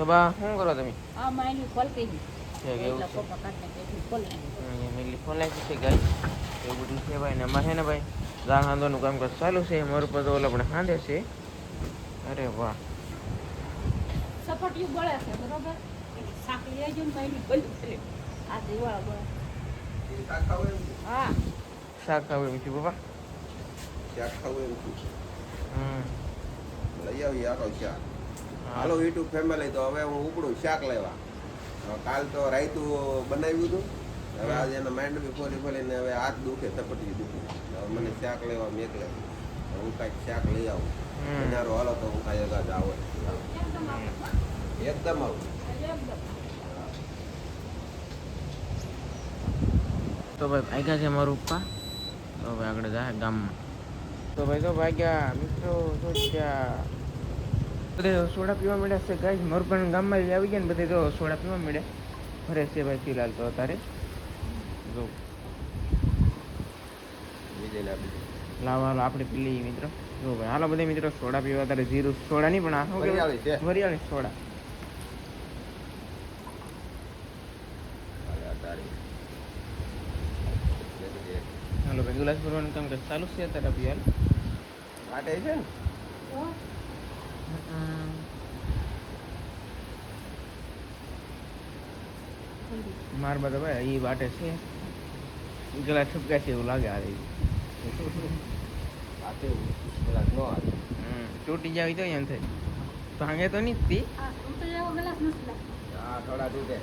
તો બા શું કરો તમે? આ માયની કોલ કરી છે કે એવું એટલે છે? પપ્પા કાઢને કે કોલ નહીં મેલી ફોન લાગી છે ગાઈ એવું બધું છે ભાઈ ને એમાં છે ને ભાઈ દાળ હાંધવાનું કામકાજ ચાલુ છે મારું પર તો ઓલા પણ હાંધે છે. અરે વાહ સપોર્ટિવ બળે છે બરોબર શાક લઈ આવજો ને માયની બંધ કરે આ દેવાળા બળે શાક ખાવું એમ છે? હા શાક ખાવું એમ છું બાપા. શાક ખાવું એમ છે? લઈ આવીએ હાલો શાક. હાલો યુટ્યુબ ફેમિલી, તો હવે હું ઉપડું શાક લેવા. કાલ તો રાયતું બનાવ્યું હતું, હવે આજે એના માઇન્ડ બી ખોલી ખોલીને હવે હાથ દુખે, થપટી દુખે. હવે મને શાક લેવા મેકલે, હું કાંઈક શાક લઈ આવું. બનારો હાલો તો હું કાંઈ અગાજ આવો એકદમ આવું. તો ભાઈ ભાગ્યા છે મારું પપ્પા, તો ભાઈ આગળ જાય ગામમાં. તો ભાઈ તો ભાગ્યા મિત્રો તો ત્યાં બધે સોડા પીવા મળ્યા છે ગાય. મારું પણ ગામમાં જ આવી ગયા ને બધે તો સોડા પીવા મળ્યા ફરે છે ભાઈ ફિલહાલ તો અત્યારે જો લાવા આપણે પી લઈએ મિત્રો. જો ભાઈ હાલો બધા મિત્રો સોડા પીવા અત્યારે જીરું સોડા નહીં પણ આ વરિયાળી સોડા. હાલો ભાઈ ગ્લાસ ભરવાનું કામ ચાલુ છે અત્યારે પીવાલ માટે છે ને માર બધા ભાઈ એ વાટે છે ગલા છપકા છે એવું લાગે આ તૂટી જાય તો એમ થાય ભાંગે તો નહીં તી થોડા તૂટે.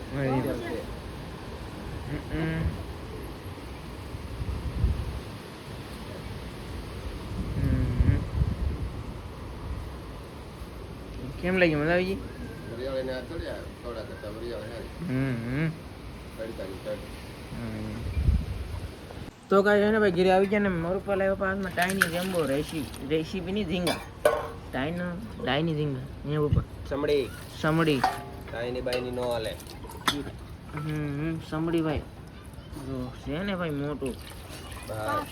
કેમ લાગી મજા આવી ગઈ? વરિયાળીને હાથ ચડ્યા, થોડા કરતા વરિયાળી તડકાની તડ. તો કાંઈ છે ને ભાઈ ઘરે આવી ગયા ને મારું પેલા એવા પાસમાં ટાઈની રેમ્બો રેસીપી ની ઝીંગા ડાયની ઝીંગા અહીંયા ઉપર સમડી સમડી કાંઈની બાઈની નો હાલે. સમડી ભાઈ જો છે ને ભાઈ મોટું. બસ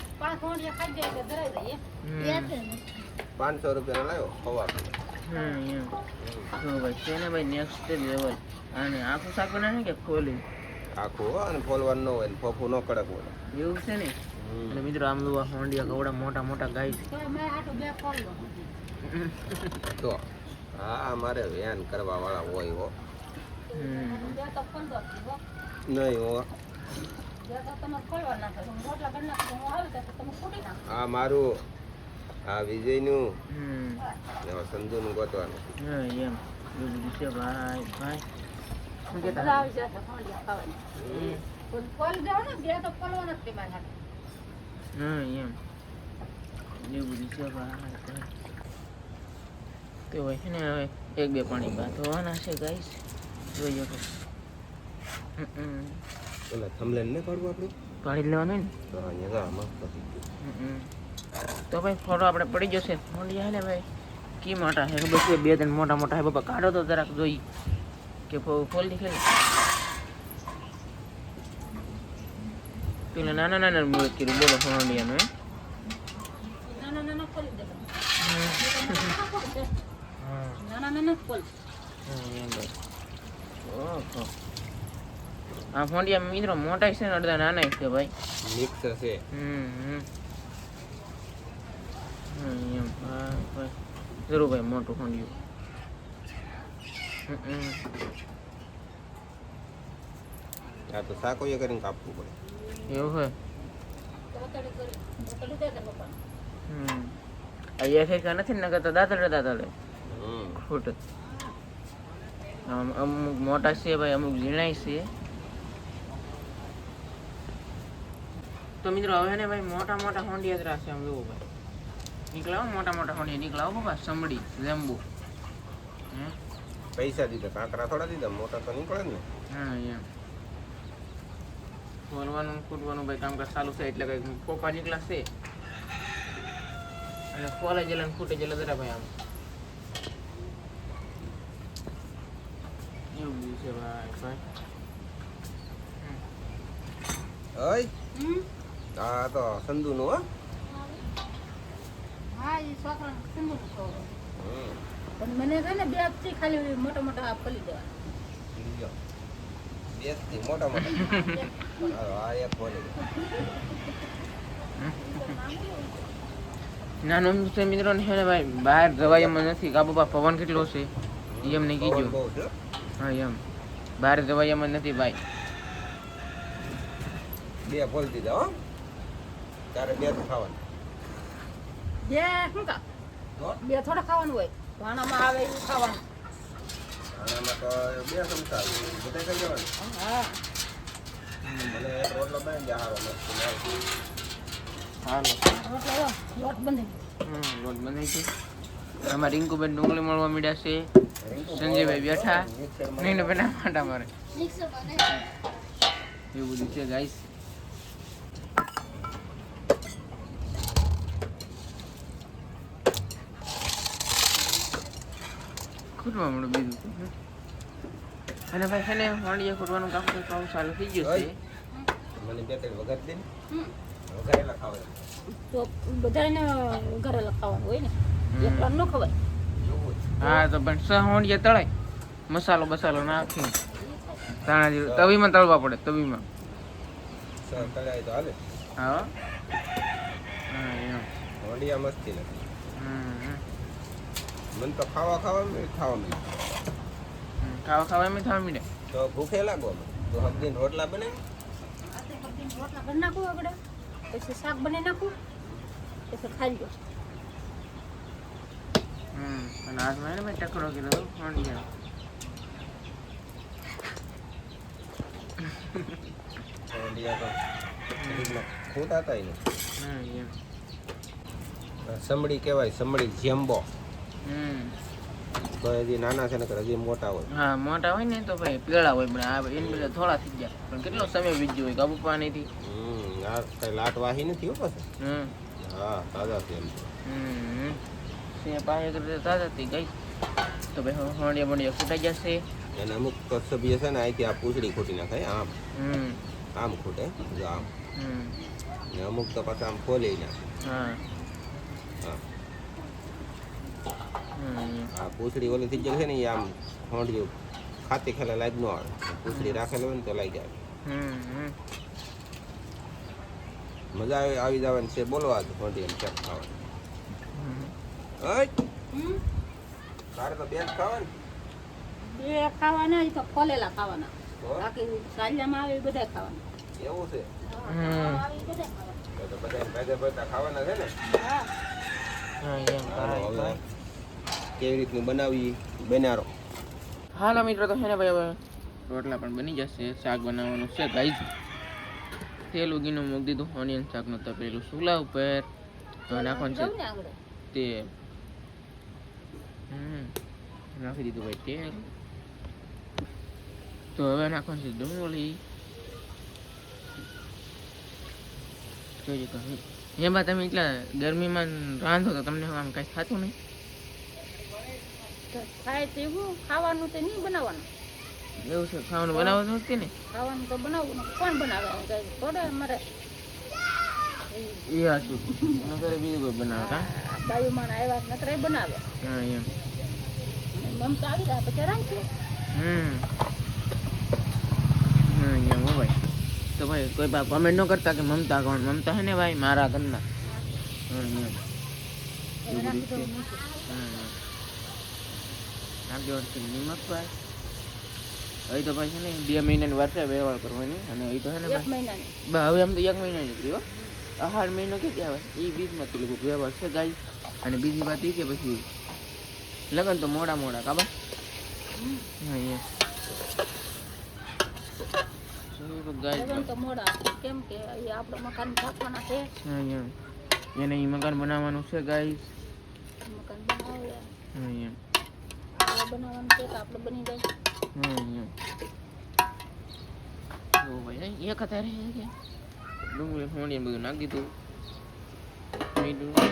500 રૂપિયાનો લાવ્યો ખવા. એમ જો ભાઈ છે ને ભાઈ નેક્સ્ટ લેવલ. અને આખું શાક બનાવે કે ખોલી આખું હો, અને ફોલવાનું ન હોય ને ફોફું ન કડક હોય. એવું છે ને. અને મિત્રો આમ તો હોંડિયા કવડા મોટા મોટા ગાય છે. તો હા મારે વેન કરવા વાળા હોય હો. નહીં હો, આ મારું આ વિજયનું સંધુનું ગોતવાનું. એમ એવું બધું છે ભાઈ ભાઈ શું કહેતા એમ એવું બધું છે ભાઈ. તો હોય છે ને હવે એક બે પાણી બાંધવાના છે ગાઈસ જોઈએ તો. એટલે થમલેન ને પાડવું આપણે પાડી જ લેવાનું ને તો અહીંયા મસ્ત થઈ ગયું. તો ભાઈ ફોટો આપણે પડી જશે. ફોન ને ભાઈ કી મોટા છે ખબર છે? બે ત્રણ મોટા મોટા છે બાપા. કાઢો તો જરાક જોઈ કે ફોલ નીકળે. પેલા નાના નાના મુહૂર્ત કર્યું બોલો ફોનડિયાનું હા ફોનડિયા મિત્રો મોટા છે ને અડધા નાના છે ભાઈ. મિક્સ છે. એમ ભાઈ જરૂર ભાઈ મોટું ફોનડિયું. આ તો સાકોઈએ કરીને કાપવું પડે. એવું હોય. આ એક નથી ને નકર તો દાતડે ફૂટ. અમુક મોટા છે ભાઈ, અમુક ઝીણાય છે. તો મિત્રો હવે ને ભાઈ મોટા મોટા હોંડિયા જ રાખશે. આમ જોવું ભાઈ નીકળાવો મોટા મોટા હોંડિયા નીકળાવો બાબા. સમડી લેમ્બુ પૈસા દીધા, કાંકરા થોડા દીધા, મોટા તો નીકળે ને. હા એમ ફોલવાનું ફૂટવાનું ભાઈ કામકાજ ચાલુ છે એટલે કઈ પોપા નીકળાશે અને ફોલે જલા ફૂટે જલા જરા ભાઈ. આમ એવું બધું છે ભાઈ ભાઈ. ઓય આ તો સંધુનું હો. પણ મને છે ને બે આપથી ખાલી મોટા મોટા ફોલી દેવા. લ્યો. બેસથી મોટા મોટા આ એક ફોલી દો. નાનું છે મિત્રો ને છે ને ભાઈ બહાર જવાય એમ નથી. કા બાપા પવન કેટલો છે ઈ એમને પવન કીધું. બહુ છે. હા એમ બહાર જવાય એમ નથી ભાઈ. બે ફોલી દીધા હો. તારે બે જ ખાવાનું. બે શું કા તો બે થોડા ખાવાનું હોય ભાણામાં આવે એવું ખાવાનું. આનામાં તો બે ચમચા આવે. બધા ખાઈ જવાનું. હા મને એક રોટલો બાંધી દે હારો મસ્ત લાગે. હાલો રોટલો લો, લોટ બંધી. લોટ બનાવી છે. આમાં રિંકુબેન ડુંગળી મળવા મળ્યા છે. સંજયભાઈ બેઠા નહીં બેટા માટા મારે એવું બધું છે ગાઈસ. ખૂટવા મળ્યું બીજું અને ભાઈ છે ને વાંડિયા ખૂટવાનું કામ તો કામ ચાલુ થઈ ગયું છે. મને બે ત્રણ વઘાર દે ને. હમ. વઘારેલા ખાવા. તો બધાને ઘરે લખાવાનું હોય ને એકલા ન ખવાય. એવું જ. હા તો પણ વાંડિયા તળાય મસાલો બસાલો નાખી ધાણા જીરું તવીમાં તળવા પડે તવીમાં. સર તળાય તો હાલે. હા હા એમ વડિયા મસ્તી નથી. હમ મને તો ખાવા મળે. ખાવા એમ થવા મીડે. તો ભૂખે લાગો મને. તો હબદીન રોટલા બને. રોટલા કરી નાખું આગળ પછી શાક બનાવી નાખું પછી ખાઈ લો. અને આજમાં એને મેં ટકરો કીધો વાંડિયા. વડિયા તો શરીરમાં ખૂંટા હતા એને. એમ સમડી કહેવાય સમડી જેમ્બો. તો હજી નાના છે ને હજી મોટા હોય. હા મોટા હોય ને તો ભાઈ પીળા હોય પણ આ એને બધા થોડા થઈ ગયા પણ કેટલો સમય વીજ્યો હોય કાબુ પાણીથી. આ કઈ લાટ વાહી નથી હો પાસે. હા તાજા છે એમ તો. સે પાસે કરતા તાજા થઈ ગઈ તો ભાઈ હોંડિયા બોંડિયા ફૂટાઈ જશે. અને અમુક તો સભ્ય છે ને અહીંથી આ પૂંછડી ખોટી નાખાય આમ હમ આમ ખૂટે જો આમ. હમ ને અમુક તો પાછા આમ ખોલી નાખે. હા હા હમ આ પૂંછડી ઓલી થઈ જાય છે ને એ આમ હોંડિયું ખાતી ખેલા લાગ ન આવે. પૂંછડી રાખેલી હોય ને તો લાગી આવે. હમ મજા આવી જવાની છે. બોલો આજ હોંડિયા ચેક ખાવાની. ઓય હમ. તારે તો બે જ ખાવાની. બે ખાવાના ઈ તો ફોલેલા ખાવાના તો બાકી સાલિયામાં આવે એ બધા ખાવાના. એવું છે. આવે એ બધા ખાવાના. તો બધા ભેગા ભેગા ખાવાના છે ને. હા હા એમ હાલો હવે કેવી રીતનું બનાવી બનારો. હાલો મિત્રો તો છે ને ભાઈ હવે રોટલા પણ બની જશે. શાક બનાવવાનું છે ગાઈઝ. તેલ ઉગીનું મૂકી દીધું ઓનિયન શાકનું તપેલું ચૂલા ઉપર તો નાખવાનું છે જાઉં ને આગળ. તેલ. નાખી દીધું ભાઈ તેલ. તો હવે નાખવાનું છે ડુંગળી. જોઈ તો એમાં તમે એટલા ગરમીમાં રાંધો તો તમને આમ કાંઈ થતું નહીં. તો થાય તો એવું ખાવાનું તો નહીં બનાવવાનું. એવું છે ખાવાનું બનાવવાનું નથી ને. ખાવાનું તો બનાવવું કોણ બનાવે થોડે અમારે એ હતું નકરે બીજું કોઈ બનાવે કા. બાયુમાં આવ્યા નકરે બનાવે. હા એમ મમતા આવી જાય પછી રાંધશું. એમ હો ભાઈ. તો ભાઈ કોઈ કમેન્ટ ન કરતા કે મમતા કોણ. મમતા હે ને ભાઈ મારા ઘરના. એમ એવું બધું છે. નાખી દેવાનું નિમક ભાઈ. હવે તો ભાઈ છે ને 2 મહિનાની વર્ષે વ્યવહાર કરવાની અને એ તો છે ને એક ભાઈ મહિનાની હવે આમ તો 1 મહિના નીકળ્યો. 8 મહિનો કે આવે એ 20માંથી લોકો વ્યવહાર છે ગાઈ. અને બીજી વાત એ કે પછી લગન તો મોડા કાબા. હા લગન તો મોડા કેમ કે એ આપણે મકાન રાખવાના છે. એને ઈ મકાન બનાવવાનું છે ગાઈસ. મકાન બનાવીએ એમ બનાવવાનું છે તો આપણે બની જાય. તો ભાઈ એક હતા રે કે ડુંગળી ફોડી બધું નાખી દીધું.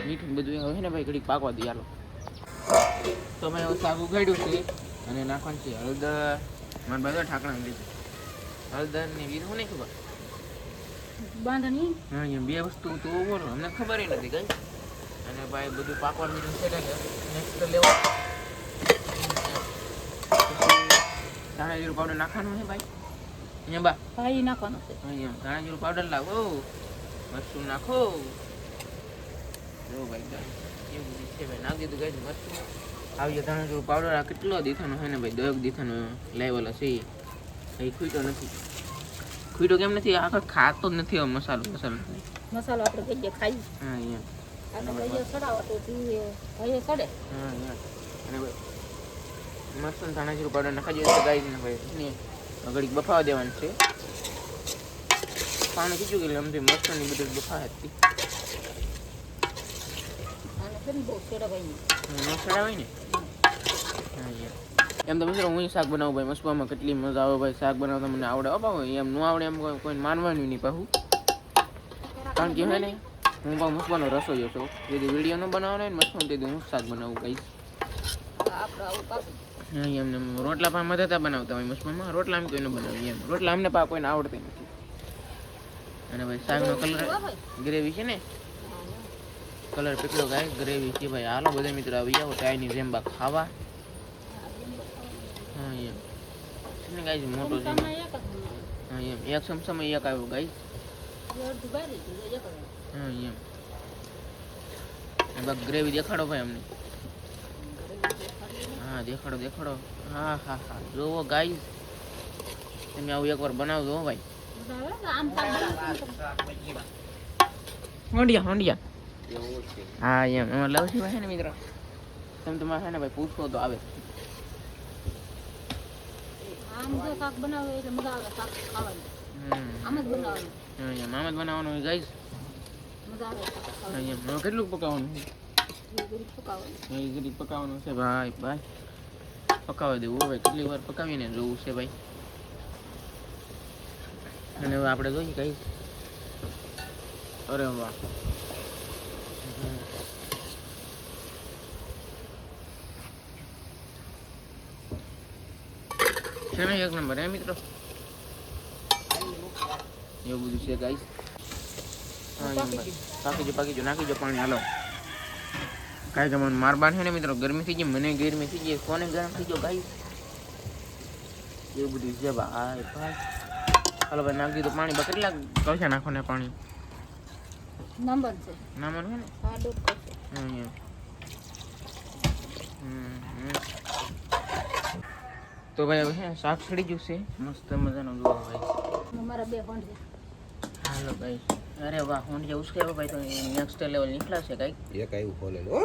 મીઠું બધું હવે ને ભાઈ ઘડીક પાકવા દઈએ. હાલો તો મેં શાક ઉગાડ્યું છે અને નાખવાનું છે હળદર. મારા બધા ઠાકણા લીધું હળદર ને બીજું નહીં ખબર. બાંધણી હા એમ 2 વસ્તુ તો બોલો અમને ખબર નથી કઈ. અને ભાઈ બધું પાકવા મીઠું છે નેક્સ્ટ લેવા ધાણા જીરું પાવડર નાખવાનું છે ભાઈ અહીંયા બા હા એ નાખવાનું છે અહીંયા ધાણા જીરું પાવડર લાવો મરચું નાખો જો ભાઈ એવું બધું છે ભાઈ નાખી દીધું ગાઈસ મરચું આવી ધાણા જીરું પાવડર આ કેટલો દીથાનો છે ને ભાઈ 10 દીથાનો લેવલ હશે એ ખૂટો નથી ખૂટો કેમ નથી આખો ખાતો જ નથી મસાલો મસાલો આપણે કહીએ ખાઈ હા અહીંયા આપણે કહીએ સડાવો તો કહીએ સડે હા અહીંયા અને ભાઈ મરચું ધાણા જીરું પાવડર નાખી દીધું ગાઈસ ને ભાઈ ને ઘડીક બફાવા દેવાનું છે પાણી ખીચું ગયેલું એમથી મરચાંની બધું બફાય હતી અને કેમ બહુ સડાવાય ન સડાવાય ને હા એમ તો મિત્રો હું શાક બનાવું ભાઈ મસવામાં કેટલી મજા આવે ભાઈ શાક બનાવતા મને આવડે અપાવો એમ ન આવડે એમ કોઈ માનવાનું નહીં પાછું કારણ કે હે ને હું પાછું મસવાનો રસોઈયો છું જેથી વિડીયો ન બનાવવાનો ને મસવાનું તેથી હું શાક બનાવું કહીશ આપણે આવું પાછું હા એમને રોટલા પણ મદદ બનાવતા હોય મસવામાં રોટલા એમ કોઈને બનાવીએ એમ રોટલા અમને પા કોઈને આવડતી નથી અને ભાઈ શાકનો કલર ગ્રેવી છે ને કલર પીકળો ગાય ગ્રેવી છે ભાઈ હાલો બધા મિત્રો આવી જાઓ ટાઈની જેમ્બા ખાવા હા એમ ને ગાય મોટો છે હા એમ એક ચમચામાં એક આવ્યો ગાય હા એમ બસ ગ્રેવી દેખાડો ભાઈ અમને હા દેખાડો હા હા હા જોવો ગાઈસ તમે આવું એકવાર બનાવજો હો ભાઈ હોંડિયા હા એમ એમાં લવ છે ભાઈ ને મિત્રો તમે તમારે છે ને ભાઈ પૂછો તો આવે આમ જો શાક બનાવે એટલે મજા આવે શાક ખાવાની આમ જ બનાવવાનું હા એમ આમ જ બનાવવાનું હોય ગાઈસ મજા આવે શાક હા એમ હવે કેટલું પકાવવાનું ખાવાની એ ઘડી પકાવવાનું છે ભાઈ પકાવી દેવું ભાઈ કેટલી વાર પકાવીને જોવું છે ભાઈ અને હવે આપણે જોઈએ કઈ અરે વાહ છે ને એક નંબર હે મિત્રો એવું બધું છે ગાઈસ હા એમ ભાઈ પાકી જો નાખી જો પાણી હાલો કાંઈ કે મને માર બાંધે ને મિત્રો ગરમી થઈ ગઈ મને ગરમી થઈ ગઈ કોને ગરમ થઈ ગયો ગાઈસ એવું બધું છે ભાઈ હાલો ભાઈ નાખી દીધું પાણી બા કેટલા કશે નાખો ને પાણી નંબર છે નામન છે ને હા દોઢ કરશે તો ભાઈ હવે શાક સડી ગયું છે મસ્ત મજાનું જોવો ભાઈ મારા બે ફોન છે હાલો ભાઈ અરે વાહ હું જે ઉસકે ભાઈ તો નેક્સ્ટ લેવલ નીકળાશે કઈ એક આવ્યું ખોલેલું હો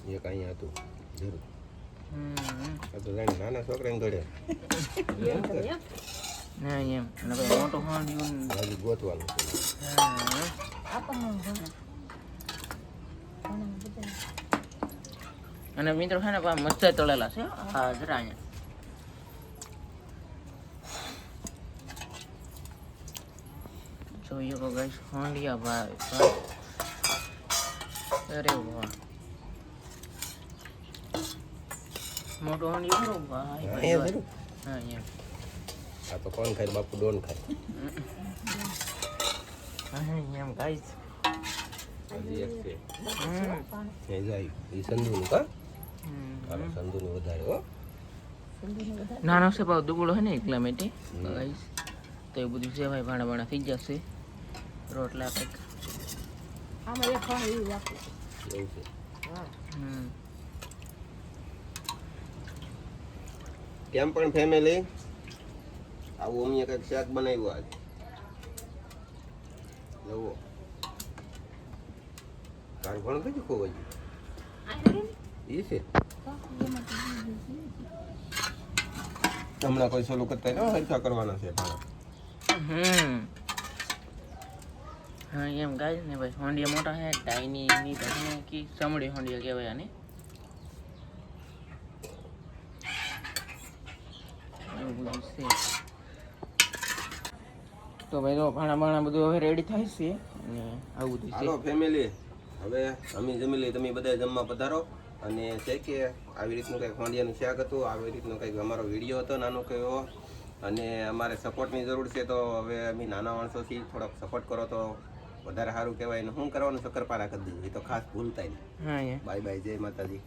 એક અહીંયા હતું જરૂર આ તો જાણે નાના છોકરાને ઘડે ના એમ અને ભાઈ મોટું હાંડિયું બાજુ ગોતવાનું છે અને મિત્રો છે ને મસ્ત તળેલા છે હા જરા અહીંયા જોઈએ તો ગાઈસ હાંડિયા ભાઈ અરે વાહ મોટું હાંડિયું ખરું ભાઈ અહીંયા જરૂર હા એમ આ તો કોણ ખાય બાપુ ડોન ખાય એમ ગાઈસ હજી એક છે એ જાય એ સંધુનું કા હાલો સંધુનું વધારે હો નાનો છે પાવ દુબળો છે ને એટલા માટે ગાઈસ તો એ બધું છે ભાઈ ભાણા થઈ જશે રોટલા કંઈક આમાં એક ફોન એવું રાખે એવું છે કેમ પણ ફેમિલી આવું અમે કંઈક શાક બનાવ્યું આજ જુઓ તારું ઘણું કઈ ખોવાઈ ગયું એ છે હમણાં કોઈ સોલું કરતા ને હરખા કરવાના છે હા એમ ગાઈસ ને ભાઈ હોંડિયા મોટા હે ટાઈની ની તો કે સમડી હોંડિયા કહેવાય આને એવું બધું છે તો ભાઈ તો ભાણા બધું હવે રેડી થાય છે અને આવું બધું છે હાલો ફેમિલી હવે અમે જમી લઈએ તમે બધા જમવા પધારો અને છે કે આવી રીતનું કંઈક હોંડિયાનું શાક હતું આવી રીતનો કંઈક અમારો વિડીયો હતો નાનો કયો અને અમારે સપોર્ટની જરૂર છે તો હવે અમે નાના માણસોથી થોડોક સપોર્ટ કરો તો વધારે સારું કહેવાય ને શું કરવાનું શક્કરપારા કરી દીધું એ તો ખાસ ભૂલતા નહીં હા બાય બાય જય માતાજી